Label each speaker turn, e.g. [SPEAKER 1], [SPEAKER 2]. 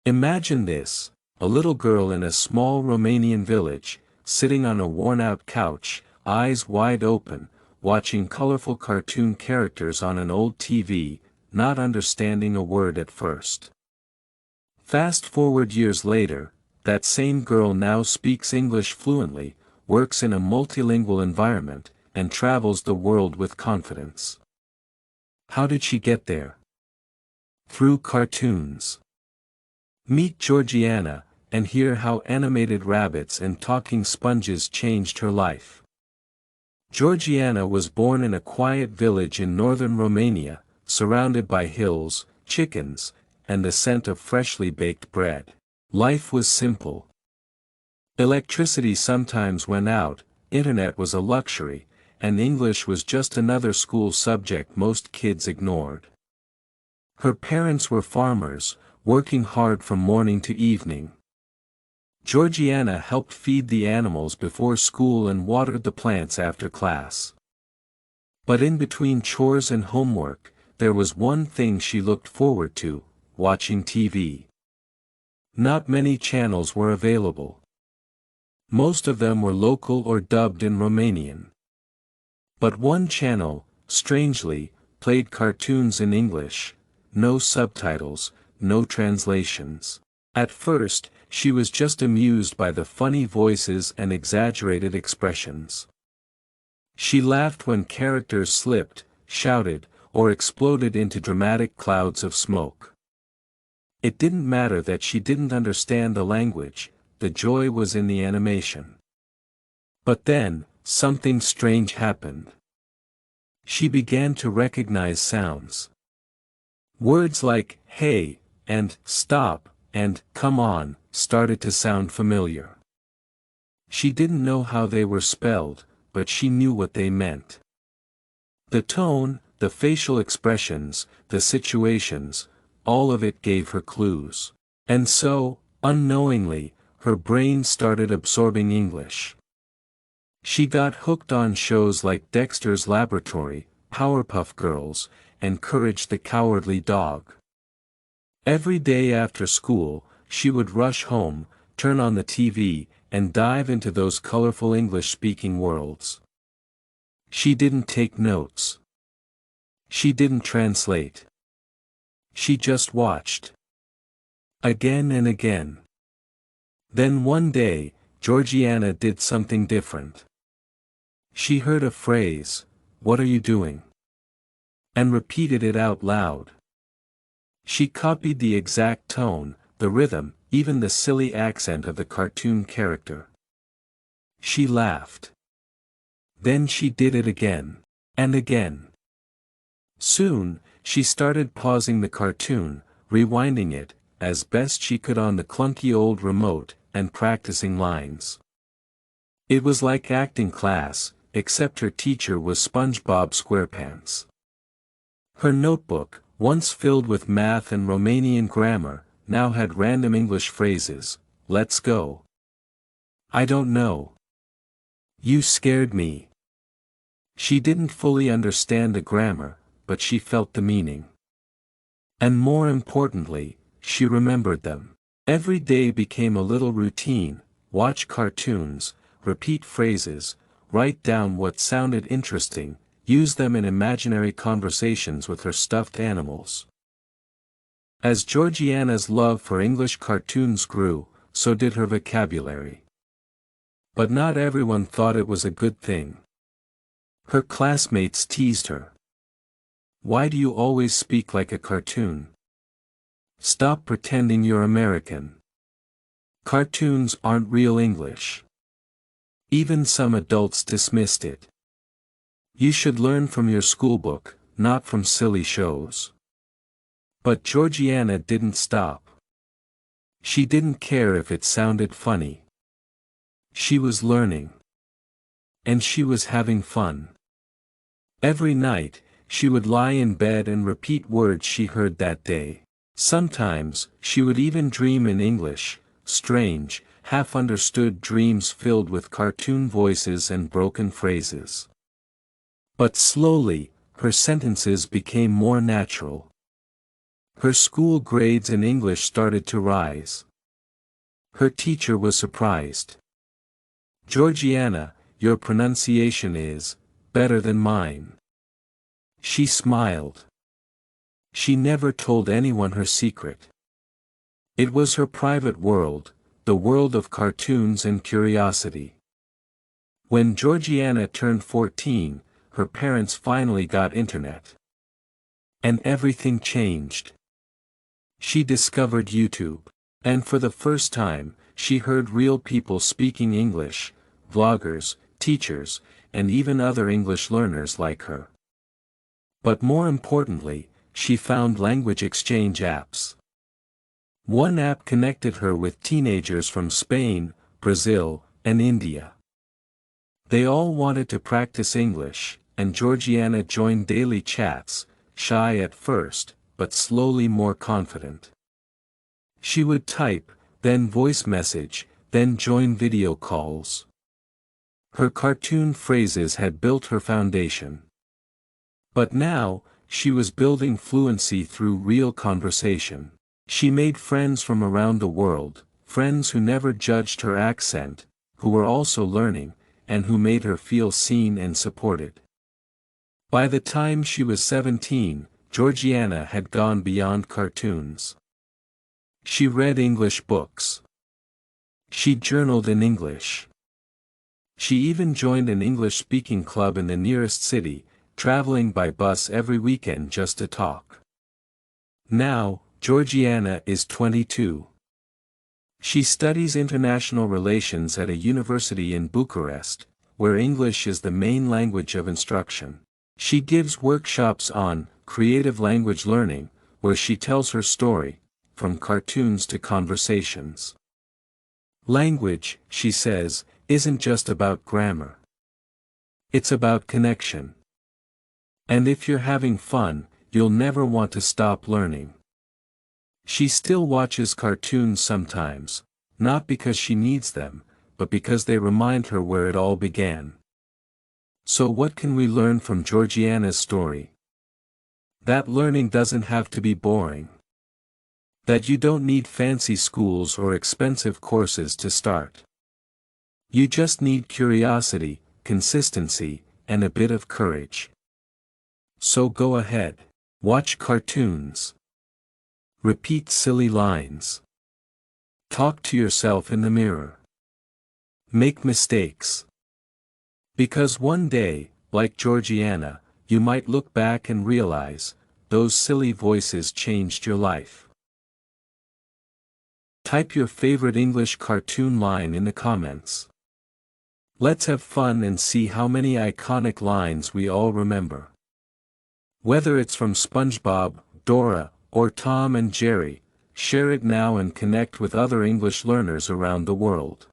[SPEAKER 1] Imagine this, a little girl in a small Romanian village, sitting on a worn-out couch, eyes wide open, watching colorful cartoon characters on an old TV, not understanding a word at first. Fast forward years later, that same girl now speaks English fluently, works in a multilingual environment, and travels the world with confidence. How did she get there? Through cartoons. Meet Georgiana, and hear how animated rabbits and talking sponges changed her life. Georgiana was born in a quiet village in northern Romania, surrounded by hills, chickens, and the scent of freshly baked bread. Life was simple. Electricity sometimes went out, internet was a luxury, and English was just another school subject most kids ignored. Her parents were farmers, working hard from morning to evening. Georgiana helped feed the animals before school and watered the plants after class. But in between chores and homework, there was one thing she looked forward to: watching TV. Not many channels were available. Most of them were local or dubbed in Romanian. But one channel, strangely, played cartoons in English, no subtitles, no translations. At first, she was just amused by the funny voices and exaggerated expressions. She laughed when characters slipped, shouted, or exploded into dramatic clouds of smoke. It didn't matter that she didn't understand the language, the joy was in the animation. But then, something strange happened. She began to recognize sounds. Words like, hey, and stop, and come on, started to sound familiar. She didn't know how they were spelled, but she knew what they meant. The tone, the facial expressions, the situations, all of it gave her clues. And so, unknowingly, her brain started absorbing English. She got hooked on shows like Dexter's Laboratory, Powerpuff Girls, and Courage the Cowardly Dog. Every day after school, she would rush home, turn on the TV, and dive into those colorful English-speaking worlds. She didn't take notes. She didn't translate. She just watched. Again and again. Then one day, Georgiana did something different. She heard a phrase, "What are you doing?" and repeated it out loud. She copied the exact tone, the rhythm, even the silly accent of the cartoon character. She laughed. Then she did it again. And again. Soon, she started pausing the cartoon, rewinding it, as best she could on the clunky old remote, and practicing lines. It was like acting class, except her teacher was SpongeBob SquarePants. Her notebook, once filled with math and Romanian grammar, now had random English phrases. Let's go. I don't know. You scared me. She didn't fully understand the grammar, but she felt the meaning. And more importantly, she remembered them. Every day became a little routine: watch cartoons, repeat phrases, write down what sounded interesting, use them in imaginary conversations with her stuffed animals. As Georgiana's love for English cartoons grew, so did her vocabulary. But not everyone thought it was a good thing. Her classmates teased her. "Why do you always speak like a cartoon? Stop pretending you're American. Cartoons aren't real English." Even some adults dismissed it. "You should learn from your schoolbook, not from silly shows." But Georgiana didn't stop. She didn't care if it sounded funny. She was learning. And she was having fun. Every night, she would lie in bed and repeat words she heard that day. Sometimes, she would even dream in English, strange, half-understood dreams filled with cartoon voices and broken phrases. But slowly, her sentences became more natural. Her school grades in English started to rise. Her teacher was surprised. "Georgiana, your pronunciation is better than mine." She smiled. She never told anyone her secret. It was her private world, the world of cartoons and curiosity. When Georgiana turned 14, her parents finally got internet. And everything changed. She discovered YouTube. And for the first time, she heard real people speaking English, vloggers, teachers, and even other English learners like her. But more importantly, she found language exchange apps. One app connected her with teenagers from Spain, Brazil, and India. They all wanted to practice English, and Georgiana joined daily chats, shy at first, but slowly more confident. She would type, then voice message, then join video calls. Her cartoon phrases had built her foundation. But now, she was building fluency through real conversation. She made friends from around the world, friends who never judged her accent, who were also learning, and who made her feel seen and supported. By the time she was 17, Georgiana had gone beyond cartoons. She read English books. She journaled in English. She even joined an English-speaking club in the nearest city, traveling by bus every weekend just to talk. Now, Georgiana is 22. She studies international relations at a university in Bucharest, where English is the main language of instruction. She gives workshops on creative language learning, where she tells her story, from cartoons to conversations. Language, she says, isn't just about grammar. It's about connection. And if you're having fun, you'll never want to stop learning. She still watches cartoons sometimes, not because she needs them, but because they remind her where it all began. So what can we learn from Georgiana's story? That learning doesn't have to be boring. That you don't need fancy schools or expensive courses to start. You just need curiosity, consistency, and a bit of courage. So go ahead. Watch cartoons. Repeat silly lines. Talk to yourself in the mirror. Make mistakes. Because one day, like Georgiana, you might look back and realize, those silly voices changed your life. Type your favorite English cartoon line in the comments. Let's have fun and see how many iconic lines we all remember. Whether it's from SpongeBob, Dora, or Tom and Jerry, share it now and connect with other English learners around the world.